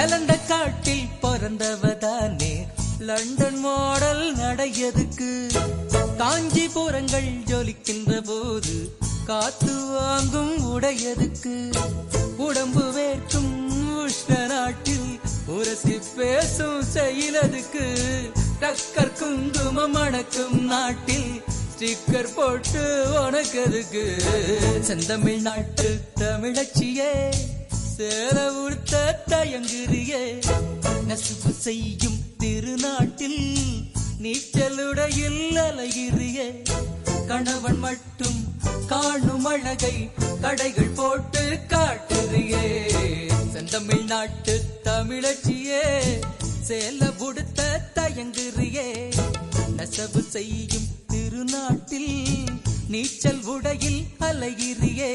கலண்ட காட்டில் பிறந்தவதானே London model நடையதுக்கு காஞ்சிபுரங்கள் ஜொலிக்கின்ற போது காத்து வாங்கும் உடையதுக்கு உடம்பு வேர்க்கும் உஷ்ண நாட்டில் உரசி பேசும் செயலதுக்கு டக்கர் குங்குமம் மணக்கும் நாட்டில் ஸ்டிக்கர் போட்டு உனக்கதுக்கு செந்தமிழ் நாட்டு தமிழச்சியே சேர உடுத்த தயங்குறியே நசுப்பு செய்யும் திருநாட்டில் நீச்சலுடையில் அலைகிறியே கணவன் மட்டும் காணும் அழகை கடைகள் போட்டு காட்டுறியே செந்தமிழ் நாட்டு தமிழச்சியே சேல உடுத்த தயங்குறியே நெசவு செய்யும் திருநாட்டில் நீச்சல் உடையில் அலைகிறியே